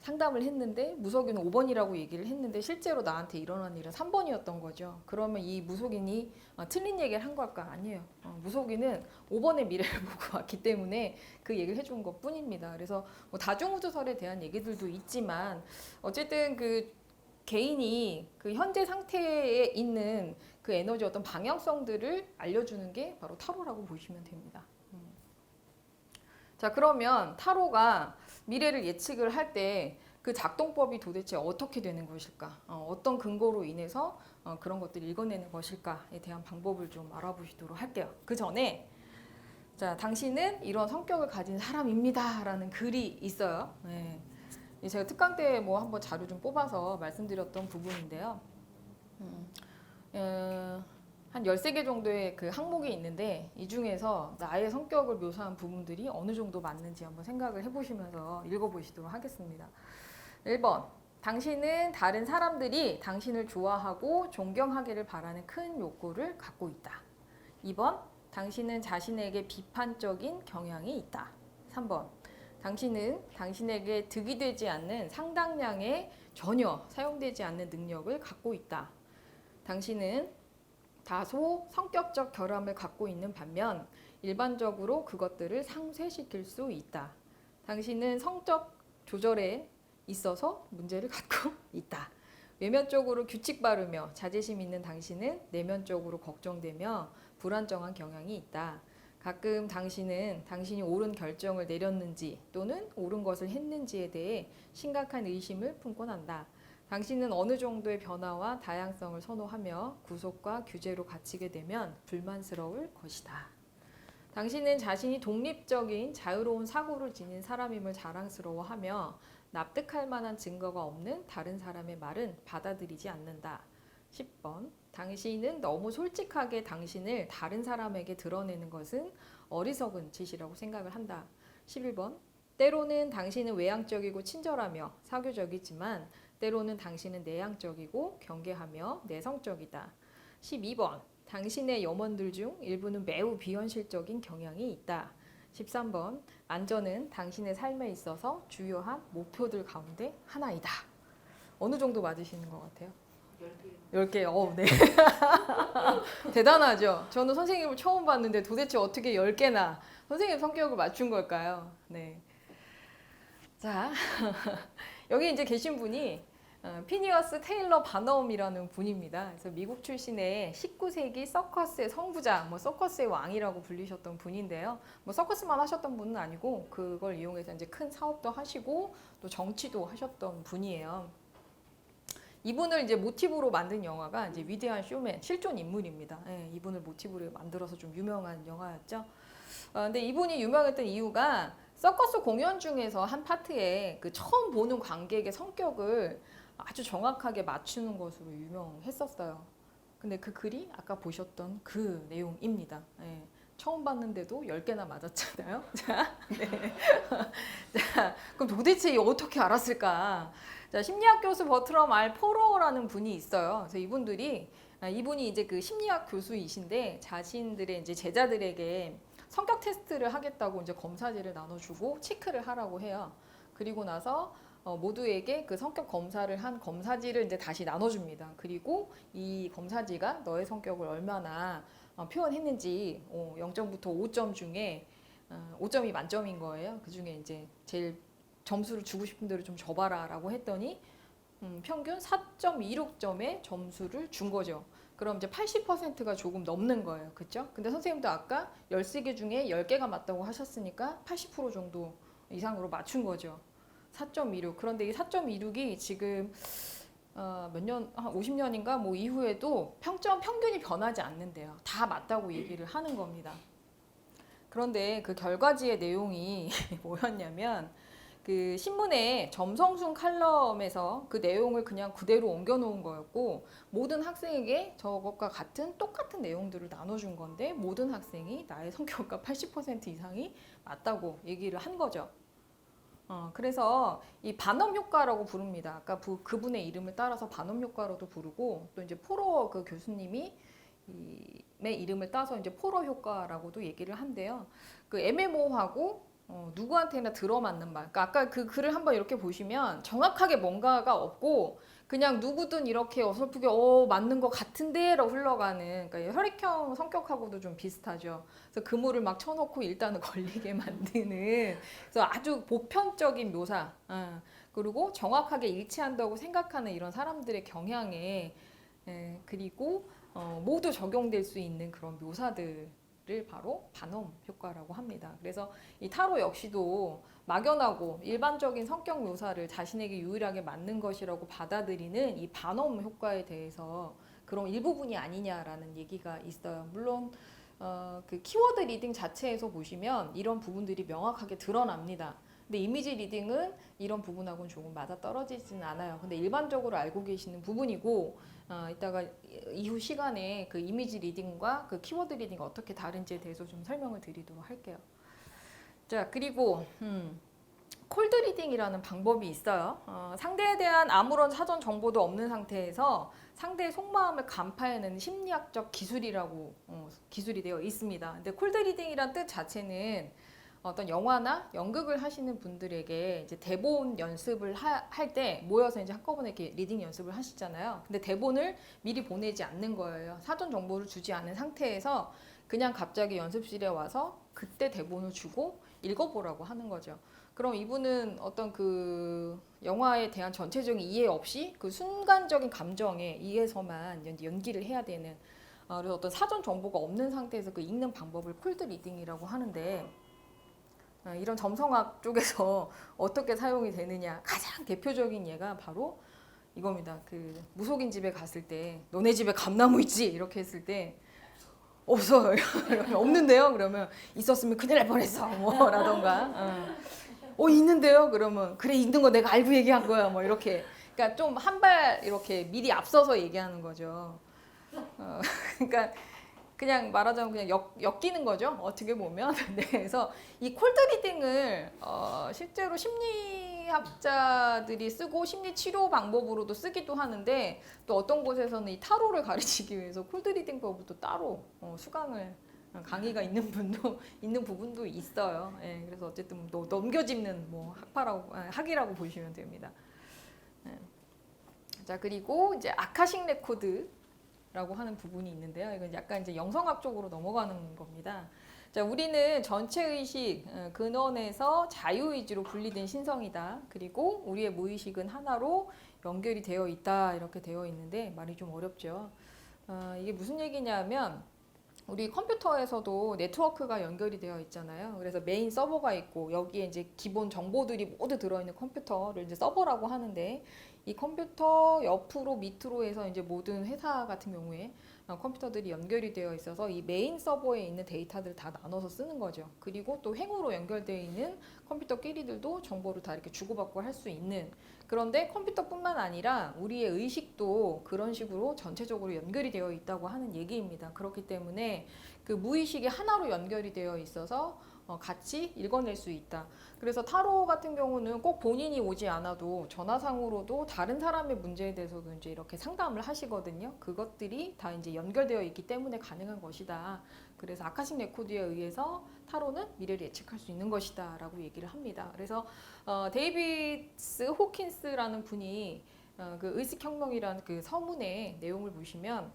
A: 상담을 했는데 무속인은 5번이라고 얘기를 했는데 실제로 나한테 일어난 일은 3번이었던 거죠. 그러면 이 무속인이 틀린 얘기를 한 걸까? 아니에요. 무속인은 5번의 미래를 보고 왔기 때문에 그 얘기를 해준 것 뿐입니다. 그래서 뭐 다중우주설에 대한 얘기들도 있지만 어쨌든 그 개인이 그 현재 상태에 있는 그 에너지 어떤 방향성들을 알려주는 게 바로 타로라고 보시면 됩니다. 자, 그러면 타로가 미래를 예측을 할 때 그 작동법이 도대체 어떻게 되는 것일까? 어떤 근거로 인해서 그런 것들을 읽어내는 것일까에 대한 방법을 좀 알아보시도록 할게요. 그 전에 자, 당신은 이런 성격을 가진 사람입니다 라는 글이 있어요. 네. 제가 특강 때 뭐 한번 자료 좀 뽑아서 말씀드렸던 부분인데요. 한 13개 정도의 그 항목이 있는데 이 중에서 나의 성격을 묘사한 부분들이 어느 정도 맞는지 한번 생각을 해보시면서 읽어보시도록 하겠습니다. 1번, 당신은 다른 사람들이 당신을 좋아하고 존경하기를 바라는 큰 욕구를 갖고 있다. 2번, 당신은 자신에게 비판적인 경향이 있다. 3번, 당신은 당신에게 득이 되지 않는 상당량의 전혀 사용되지 않는 능력을 갖고 있다. 당신은 다소 성격적 결함을 갖고 있는 반면 일반적으로 그것들을 상쇄시킬 수 있다. 당신은 성적 조절에 있어서 문제를 갖고 있다. 외면적으로 규칙 바르며 자제심 있는 당신은 내면적으로 걱정되며 불안정한 경향이 있다. 가끔 당신은 당신이 옳은 결정을 내렸는지 또는 옳은 것을 했는지에 대해 심각한 의심을 품곤 한다. 당신은 어느 정도의 변화와 다양성을 선호하며 구속과 규제로 갇히게 되면 불만스러울 것이다. 당신은 자신이 독립적인 자유로운 사고를 지닌 사람임을 자랑스러워하며 납득할 만한 증거가 없는 다른 사람의 말은 받아들이지 않는다. 10번. 당신은 너무 솔직하게 당신을 다른 사람에게 드러내는 것은 어리석은 짓이라고 생각을 한다. 11번. 때로는 당신은 외향적이고 친절하며 사교적이지만 때로는 당신은 내향적이고 경계하며 내성적이다. 12번. 당신의 염원들 중 일부는 매우 비현실적인 경향이 있다. 13번. 안전은 당신의 삶에 있어서 주요한 목표들 가운데 하나이다. 어느 정도 맞으시는 것 같아요? 10개. 네. 대단하죠? 저는 선생님을 처음 봤는데 도대체 어떻게 10개나 선생님 성격을 맞춘 걸까요? 네. 자, 여기 이제 계신 분이 피니어스 테일러 바넘이라는 분입니다. 그래서 미국 출신의 19세기 서커스의 성부자, 서커스의 왕이라고 불리셨던 분인데요. 서커스만 하셨던 분은 아니고 그걸 이용해서 이제 큰 사업도 하시고 또 정치도 하셨던 분이에요. 이분을 이제 모티브로 만든 영화가 이제 위대한 쇼맨, 실존 인물입니다. 네, 이분을 모티브로 만들어서 좀 유명한 영화였죠. 근데 이분이 유명했던 이유가 서커스 공연 중에서 한 파트에 그 처음 보는 관객의 성격을 아주 정확하게 맞추는 것으로 유명했었어요. 근데 그 글이 아까 보셨던 그 내용입니다. 네, 처음 봤는데도 10개나 맞았잖아요. 자, 네. 자, 그럼 도대체 어떻게 알았을까? 자, 심리학 교수 버트럼 R 포로라는 분이 있어요. 그래서 이분이 이제 그 심리학 교수이신데 자신들의 이제 제자들에게 성격 테스트를 하겠다고 이제 검사지를 나눠주고 체크를 하라고 해요. 그리고 나서 모두에게 그 성격 검사를 한 검사지를 이제 다시 나눠줍니다. 그리고 이 검사지가 너의 성격을 얼마나 표현했는지 0점부터 5점 중에 5점이 만점인 거예요. 그 중에 이제 제일 점수를 주고 싶은 대로 좀 줘봐라라고 했더니 평균 4.26점의 점수를 준 거죠. 그럼 이제 80%가 조금 넘는 거예요. 그렇죠? 근데 선생님도 아까 13개 중에 10개가 맞다고 하셨으니까 80% 정도 이상으로 맞춘 거죠. 4.26. 그런데 이 4.26이 지금 몇 년, 한 50년인가 뭐 이후에도 평균이 변하지 않는데요. 다 맞다고 얘기를 하는 겁니다. 그런데 그 결과지의 내용이 뭐였냐면 그 신문의 점성순 칼럼에서 그 내용을 그냥 그대로 옮겨 놓은 거였고 모든 학생에게 저것과 같은 똑같은 내용들을 나눠준 건데 모든 학생이 나의 성격과 80% 이상이 맞다고 얘기를 한 거죠. 그래서 이 반엄 효과라고 부릅니다. 아까 그분의 이름을 따라서 반엄 효과로도 부르고 또 이제 포로 그 교수님이 의 이름을 따서 이제 포로 효과라고도 얘기를 한대요. 그 애매모호하고 누구한테나 들어맞는 말. 그러니까 아까 그 글을 한번 이렇게 보시면 정확하게 뭔가가 없고 그냥 누구든 이렇게 어설프게 맞는 것 같은데라고 흘러가는 그러니까 혈액형 성격하고도 좀 비슷하죠. 그래서 그물을 막 쳐놓고 일단은 걸리게 만드는 그래서 아주 보편적인 묘사 그리고 정확하게 일치한다고 생각하는 이런 사람들의 경향에 그리고 모두 적용될 수 있는 그런 묘사들 를 바로 반엄 효과라고 합니다. 그래서 이 타로 역시도 막연하고 일반적인 성격 묘사를 자신에게 유일하게 맞는 것이라고 받아들이는 이 반엄 효과에 대해서 그런 일부분이 아니냐라는 얘기가 있어요. 물론 그 키워드 리딩 자체에서 보시면 이런 부분들이 명확하게 드러납니다. 근데 이미지 리딩은 이런 부분하고는 조금 맞아 떨어지지는 않아요. 근데 일반적으로 알고 계시는 부분이고 이따가 이후 시간에 그 이미지 리딩과 그 키워드 리딩이 어떻게 다른지에 대해서 좀 설명을 드리도록 할게요. 자, 그리고 콜드 리딩이라는 방법이 있어요. 상대에 대한 아무런 사전 정보도 없는 상태에서 상대의 속마음을 간파해내는 심리학적 기술이 되어 있습니다. 근데 콜드 리딩이란 뜻 자체는 어떤 영화나 연극을 하시는 분들에게 이제 대본 연습을 할 때 모여서 이제 한꺼번에 이렇게 리딩 연습을 하시잖아요. 근데 대본을 미리 보내지 않는 거예요. 사전 정보를 주지 않은 상태에서 그냥 갑자기 연습실에 와서 그때 대본을 주고 읽어보라고 하는 거죠. 그럼 이분은 어떤 그 영화에 대한 전체적인 이해 없이 그 순간적인 감정에 의해서만 연기를 해야 되는 그래서 어떤 사전 정보가 없는 상태에서 그 읽는 방법을 콜드 리딩이라고 하는데 이런 점성학 쪽에서 어떻게 사용이 되느냐 가장 대표적인 예가 바로 이겁니다. 그 무속인 집에 갔을 때 너네 집에 감나무 있지? 이렇게 했을 때 없어요. 없는데요? 그러면 있었으면 큰일 날 뻔했어. 뭐라던가. 있는데요? 그러면 그래 있는 거 내가 알고 얘기한 거야. 뭐 이렇게. 그러니까 좀 한 발 이렇게 미리 앞서서 얘기하는 거죠. 그러니까 그냥 말하자면 그냥 엮이는 거죠. 어떻게 보면. 네, 그래서 이 콜드 리딩을 실제로 심리학자들이 쓰고 심리 치료 방법으로도 쓰기도 하는데 또 어떤 곳에서는 이 타로를 가르치기 위해서 콜드 리딩법을 또 따로 수강을 강의가 있는 분도 있는 부분도 있어요. 예, 그래서 어쨌든 또 넘겨짚는 뭐 학이라고 보시면 됩니다. 예. 자, 그리고 이제 아카식 레코드라고 하는 부분이 있는데요. 이건 약간 이제 영성학 쪽으로 넘어가는 겁니다. 자, 우리는 전체 의식 근원에서 자유의지로 분리된 신성이다. 그리고 우리의 무의식은 하나로 연결이 되어 있다. 이렇게 되어 있는데 말이 좀 어렵죠. 이게 무슨 얘기냐면 우리 컴퓨터에서도 네트워크가 연결이 되어 있잖아요. 그래서 메인 서버가 있고 여기에 이제 기본 정보들이 모두 들어있는 컴퓨터를 이제 서버라고 하는데 이 컴퓨터 옆으로 밑으로 해서 이제 모든 회사 같은 경우에 컴퓨터들이 연결이 되어 있어서 이 메인 서버에 있는 데이터들을 다 나눠서 쓰는 거죠. 그리고 또 행으로 연결되어 있는 컴퓨터끼리들도 정보를 다 이렇게 주고받고 할 수 있는 그런데 컴퓨터뿐만 아니라 우리의 의식도 그런 식으로 전체적으로 연결이 되어 있다고 하는 얘기입니다. 그렇기 때문에 그 무의식이 하나로 연결이 되어 있어서 같이 읽어낼 수 있다. 그래서 타로 같은 경우는 꼭 본인이 오지 않아도 전화상으로도 다른 사람의 문제에 대해서도 이제 이렇게 상담을 하시거든요. 그것들이 다 이제 연결되어 있기 때문에 가능한 것이다. 그래서 아카식 레코드에 의해서 타로는 미래를 예측할 수 있는 것이다라고 얘기를 합니다. 그래서 데이비스 호킨스라는 분이 그 의식혁명이라는 그 서문의 내용을 보시면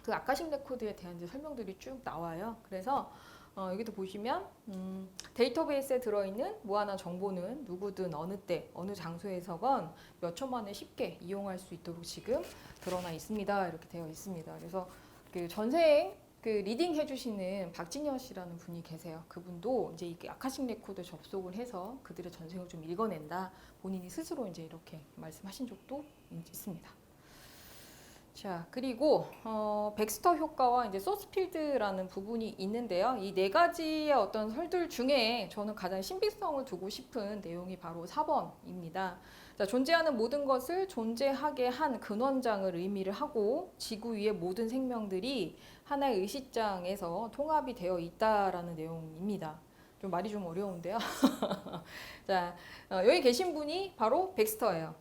A: 그 아카식 레코드에 대한 이제 설명들이 쭉 나와요. 그래서 여기도 보시면 데이터베이스에 들어있는 무한한 정보는 누구든 어느 때 어느 장소에서건 몇 초 만에 쉽게 이용할 수 있도록 지금 드러나 있습니다. 이렇게 되어 있습니다. 그래서 그 전생 그 리딩 해주시는 박진여 씨라는 분이 계세요. 그분도 이제 이게 아카식 레코드 접속을 해서 그들의 전생을 좀 읽어낸다. 본인이 스스로 이제 이렇게 말씀하신 적도 있습니다. 자, 그리고 백스터 효과와 이제 소스필드라는 부분이 있는데요. 이 네 가지의 어떤 설들 중에 저는 가장 신비성을 두고 싶은 내용이 바로 4번입니다. 자, 존재하는 모든 것을 존재하게 한 근원장을 의미를 하고 지구 위의 모든 생명들이 하나의 의식장에서 통합이 되어 있다라는 내용입니다. 좀 말이 좀 어려운데요. 자, 여기 계신 분이 바로 백스터예요.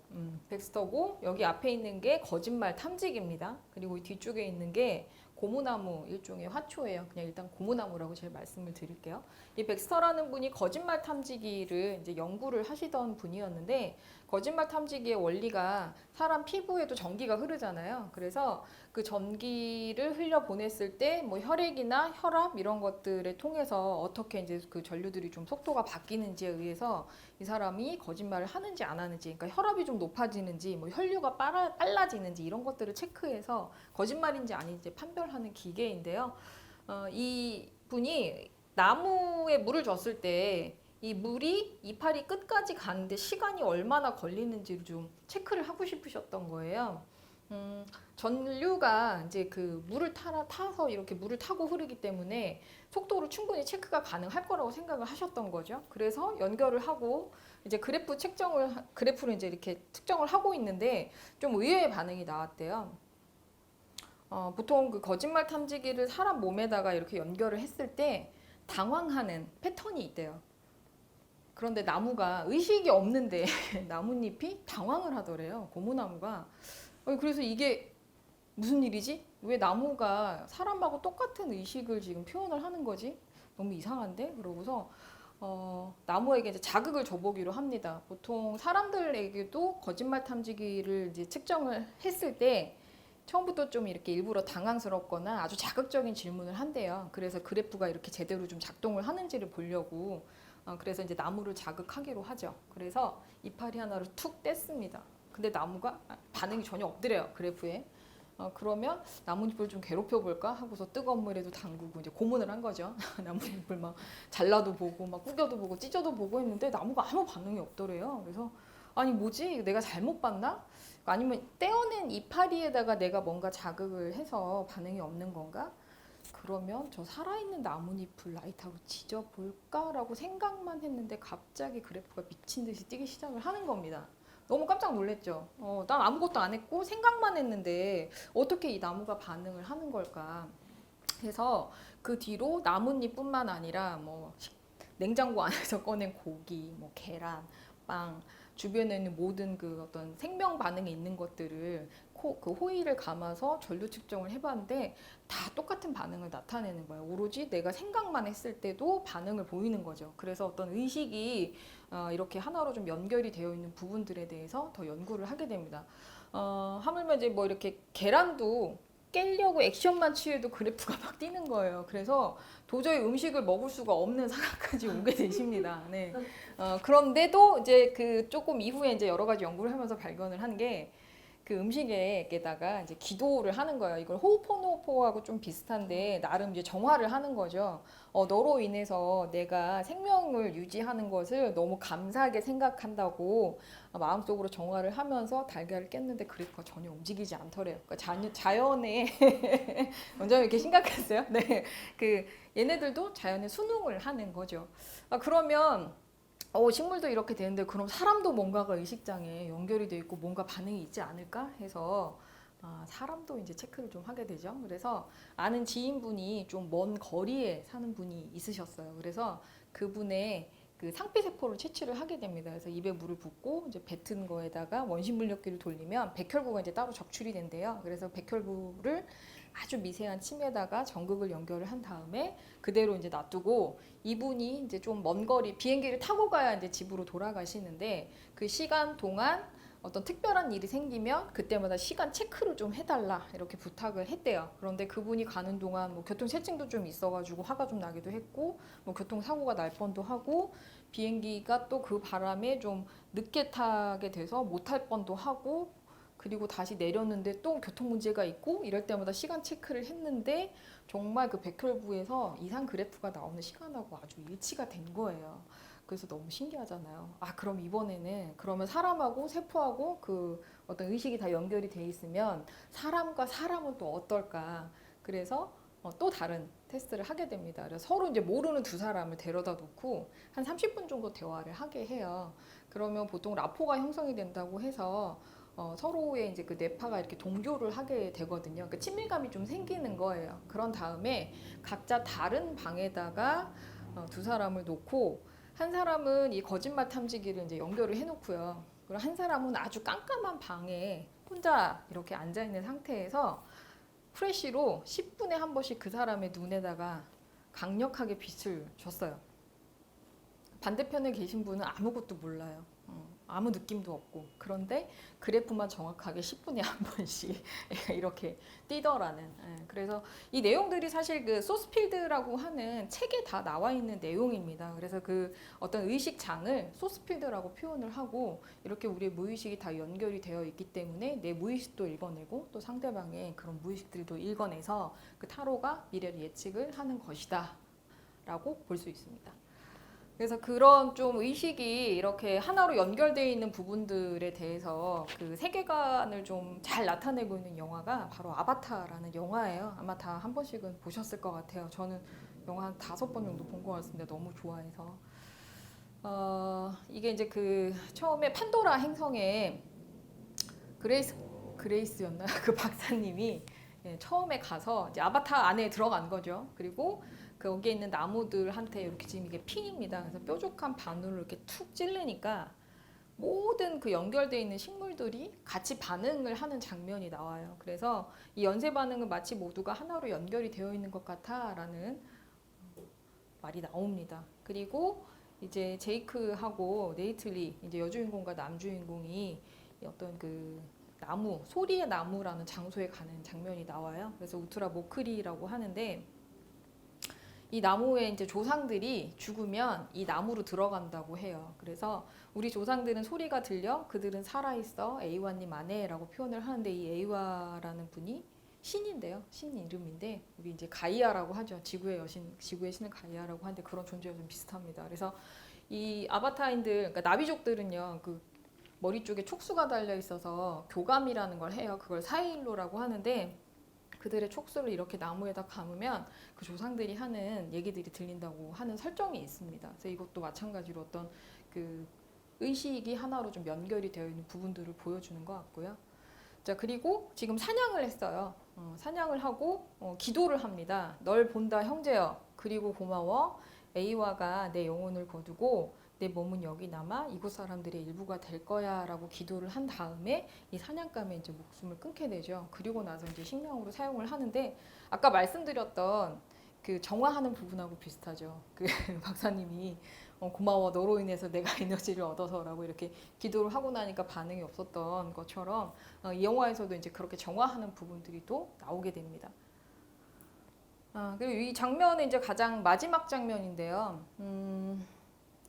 A: 백스터고 여기 앞에 있는 게 거짓말 탐지기입니다. 그리고 이 뒤쪽에 있는 게 고무나무 일종의 화초예요. 그냥 일단 고무나무라고 제가 말씀을 드릴게요. 이 백스터라는 분이 거짓말 탐지기를 이제 연구를 하시던 분이었는데 거짓말 탐지기의 원리가 사람 피부에도 전기가 흐르잖아요. 그래서 그 전기를 흘려 보냈을 때 뭐 혈액이나 혈압 이런 것들을 통해서 어떻게 이제 그 전류들이 좀 속도가 바뀌는지에 의해서 이 사람이 거짓말을 하는지 안 하는지, 그러니까 혈압이 좀 높아지는지, 뭐 혈류가 빨라지는지 이런 것들을 체크해서 거짓말인지 아닌지 판별하는 기계인데요. 이 분이 나무에 물을 줬을 때 이 물이 이파리 끝까지 가는데 시간이 얼마나 걸리는지를 좀 체크를 하고 싶으셨던 거예요. 전류가 이제 그 물을 타서 이렇게 물을 타고 흐르기 때문에 속도로 충분히 체크가 가능할 거라고 생각을 하셨던 거죠. 그래서 연결을 하고 이제 그래프를 이제 이렇게 측정을 하고 있는데 좀 의외의 반응이 나왔대요. 보통 그 거짓말 탐지기를 사람 몸에다가 이렇게 연결을 했을 때 당황하는 패턴이 있대요. 그런데 나무가 의식이 없는데 나뭇잎이 당황을 하더래요. 고무나무가. 그래서 이게 무슨 일이지? 왜 나무가 사람하고 똑같은 의식을 지금 표현을 하는 거지? 너무 이상한데? 그러고서 나무에게 이제 자극을 줘보기로 합니다. 보통 사람들에게도 거짓말 탐지기를 이제 측정을 했을 때 처음부터 좀 이렇게 일부러 당황스럽거나 아주 자극적인 질문을 한대요. 그래서 그래프가 이렇게 제대로 좀 작동을 하는지를 보려고 그래서 이제 나무를 자극하기로 하죠. 그래서 이파리 하나를 툭 뗐습니다. 근데 나무가 반응이 전혀 없더래요. 그래프에. 그러면 나뭇잎을 좀 괴롭혀 볼까 하고서 뜨거운 물에도 담그고 이제 고문을 한 거죠. 나뭇잎을 막 잘라도 보고 막 구겨도 보고 찢어도 보고 했는데 나무가 아무 반응이 없더래요. 그래서 아니 뭐지? 내가 잘못 봤나? 아니면 떼어낸 이파리에다가 내가 뭔가 자극을 해서 반응이 없는 건가? 그러면 저 살아있는 나뭇잎을 라이터로 지져볼까라고 생각만 했는데 갑자기 그래프가 미친 듯이 뛰기 시작을 하는 겁니다. 너무 깜짝 놀랐죠. 난 아무것도 안 했고 생각만 했는데 어떻게 이 나무가 반응을 하는 걸까? 그래서 그 뒤로 나뭇잎뿐만 아니라 뭐 냉장고 안에서 꺼낸 고기, 뭐 계란, 빵, 주변에 있는 모든 그 어떤 생명 반응이 있는 것들을 그 호일을 감아서 전류 측정을 해봤는데 다 똑같은 반응을 나타내는 거예요. 오로지 내가 생각만 했을 때도 반응을 보이는 거죠. 그래서 어떤 의식이 이렇게 하나로 좀 연결이 되어 있는 부분들에 대해서 더 연구를 하게 됩니다. 하물며 이제 뭐 이렇게 계란도 깨려고 액션만 취해도 그래프가 막 뛰는 거예요. 그래서 도저히 음식을 먹을 수가 없는 상황까지 오게 되십니다. 네. 그런데도 이제 그 조금 이후에 이제 여러 가지 연구를 하면서 발견을 한 게 그 음식에다가 이제 기도를 하는 거예요. 이걸 호우포노포하고 좀 비슷한데 나름 이제 정화를 하는 거죠. 너로 인해서 내가 생명을 유지하는 것을 너무 감사하게 생각한다고 마음속으로 정화를 하면서 달걀을 깼는데 그래프가 전혀 움직이지 않더래요. 그러니까 자연의 완전 이렇게 심각했어요. 네, 그 얘네들도 자연의 순응을 하는 거죠. 그러면 식물도 이렇게 되는데 그럼 사람도 뭔가가 의식장에 연결이 돼 있고 뭔가 반응이 있지 않을까 해서 사람도 이제 체크를 좀 하게 되죠. 그래서 아는 지인분이 좀 먼 거리에 사는 분이 있으셨어요. 그래서 그분의 그 상피세포를 채취를 하게 됩니다. 그래서 입에 물을 붓고 이제 뱉은 거에다가 원심물력기를 돌리면 백혈구가 이제 따로 적출이 된대요. 그래서 백혈구를 아주 미세한 침에다가 전극을 연결을 한 다음에 그대로 이제 놔두고 이분이 이제 좀 먼 거리 비행기를 타고 가야 이제 집으로 돌아가시는데 그 시간 동안 어떤 특별한 일이 생기면 그때마다 시간 체크를 좀 해달라 이렇게 부탁을 했대요. 그런데 그분이 가는 동안 뭐 교통체증도 좀 있어가지고 화가 좀 나기도 했고 뭐 교통사고가 날 뻔도 하고 비행기가 또 그 바람에 좀 늦게 타게 돼서 못 탈 뻔도 하고 그리고 다시 내렸는데 또 교통 문제가 있고 이럴 때마다 시간 체크를 했는데 정말 그 백혈구에서 이상 그래프가 나오는 시간하고 아주 일치가 된 거예요. 그래서 너무 신기하잖아요. 그럼 이번에는 그러면 사람하고 세포하고 그 어떤 의식이 다 연결이 돼 있으면 사람과 사람은 또 어떨까? 그래서 또 다른 테스트를 하게 됩니다. 그래서 서로 이제 모르는 두 사람을 데려다 놓고 한 30분 정도 대화를 하게 해요. 그러면 보통 라포가 형성이 된다고 해서 서로의 이제 그 뇌파가 이렇게 동조를 하게 되거든요. 그러니까 친밀감이 좀 생기는 거예요. 그런 다음에 각자 다른 방에다가 두 사람을 놓고 한 사람은 이 거짓말 탐지기를 이제 연결을 해놓고요. 그리고 한 사람은 아주 깜깜한 방에 혼자 이렇게 앉아 있는 상태에서 프레쉬로 10분에 한 번씩 그 사람의 눈에다가 강력하게 빛을 줬어요. 반대편에 계신 분은 아무것도 몰라요. 아무 느낌도 없고 그런데 그래프만 정확하게 10분에 한 번씩 이렇게 뛰더라는. 그래서 이 내용들이 사실 그 소스필드라고 하는 책에 다 나와 있는 내용입니다. 그래서 그 어떤 의식장을 소스필드라고 표현을 하고 이렇게 우리의 무의식이 다 연결이 되어 있기 때문에 내 무의식도 읽어내고 또 상대방의 그런 무의식들도 읽어내서 그 타로가 미래를 예측을 하는 것이다 라고 볼 수 있습니다. 그래서 그런 좀 의식이 이렇게 하나로 연결되어 있는 부분들에 대해서 그 세계관을 좀 잘 나타내고 있는 영화가 바로 아바타라는 영화예요. 아마 다 한 번씩은 보셨을 것 같아요. 저는 영화 한 5번 정도 본 것 같습니다. 너무 좋아해서. 이게 이제 그 처음에 판도라 행성에 그레이스였나? 그 박사님이 처음에 가서 이제 아바타 안에 들어간 거죠. 그리고 거기에 있는 나무들한테 이렇게 지금 이게 핀입니다. 그래서 뾰족한 바늘로 이렇게 툭 찔르니까 모든 그 연결되어 있는 식물들이 같이 반응을 하는 장면이 나와요. 그래서 이 연쇄 반응은 마치 모두가 하나로 연결이 되어 있는 것 같아라는 말이 나옵니다. 그리고 이제 제이크하고 네이틀리 이제 여주인공과 남주인공이 어떤 그 나무 소리의 나무라는 장소에 가는 장면이 나와요. 그래서 우트라 모크리라고 하는데 이 나무의 이제 조상들이 죽으면 이 나무로 들어간다고 해요. 그래서 우리 조상들은 소리가 들려 그들은 살아있어 에이와님 안에라고 표현을 하는데 이 에이와라는 분이 신인데요. 신 이름인데 우리 이제 가이아라고 하죠. 지구의 여신, 지구의 신을 가이아라고 하는데 그런 존재와 좀 비슷합니다. 그래서 이 아바타인들, 그러니까 나비족들은요, 그 머리 쪽에 촉수가 달려 있어서 교감이라는 걸 해요. 그걸 사이일로라고 하는데 그들의 촉수를 이렇게 나무에다 감으면 그 조상들이 하는 얘기들이 들린다고 하는 설정이 있습니다. 그래서 이것도 마찬가지로 어떤 그 의식이 하나로 좀 연결이 되어 있는 부분들을 보여주는 것 같고요. 자, 그리고 지금 사냥을 했어요. 사냥을 하고 기도를 합니다. 널 본다 형제여. 그리고 고마워. 에이와가 내 영혼을 거두고 내 몸은 여기 남아 이곳 사람들의 일부가 될 거야라고 기도를 한 다음에 이 사냥감의 이제 목숨을 끊게 되죠. 그리고 나서 이제 식량으로 사용을 하는데 아까 말씀드렸던 그 정화하는 부분하고 비슷하죠. 그 박사님이 고마워 너로 인해서 내가 에너지를 얻어서라고 이렇게 기도를 하고 나니까 반응이 없었던 것처럼 이 영화에서도 이제 그렇게 정화하는 부분들이 또 나오게 됩니다. 그리고 이 장면은 이제 가장 마지막 장면인데요.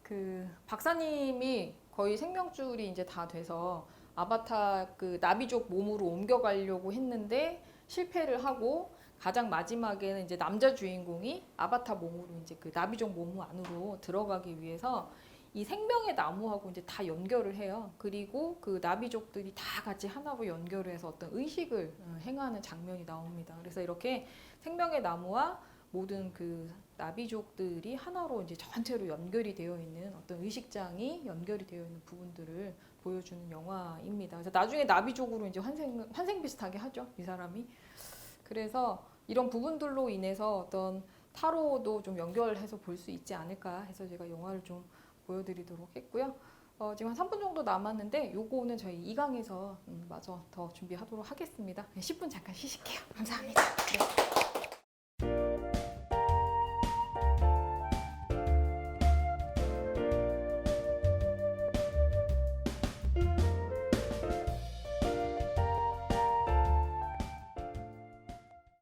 A: 그 박사님이 거의 생명줄이 이제 다 돼서 아바타 그 나비족 몸으로 옮겨가려고 했는데 실패를 하고 가장 마지막에는 이제 남자 주인공이 아바타 몸으로 이제 그 나비족 몸 안으로 들어가기 위해서 이 생명의 나무하고 이제 다 연결을 해요. 그리고 그 나비족들이 다 같이 하나로 연결을 해서 어떤 의식을 행하는 장면이 나옵니다. 그래서 이렇게 생명의 나무와 모든 그 나비족들이 하나로 이제 전체로 연결이 되어 있는 어떤 의식장이 연결이 되어 있는 부분들을 보여주는 영화입니다. 그래서 나중에 나비족으로 이제 환생 비슷하게 하죠, 이 사람이. 그래서 이런 부분들로 인해서 어떤 타로도 좀 연결해서 볼 수 있지 않을까 해서 제가 영화를 좀 보여드리도록 했고요. 지금 한 3분 정도 남았는데 요거는 저희 2강에서 마저 더 준비하도록 하겠습니다. 10분 잠깐 쉬실게요. 감사합니다. 네.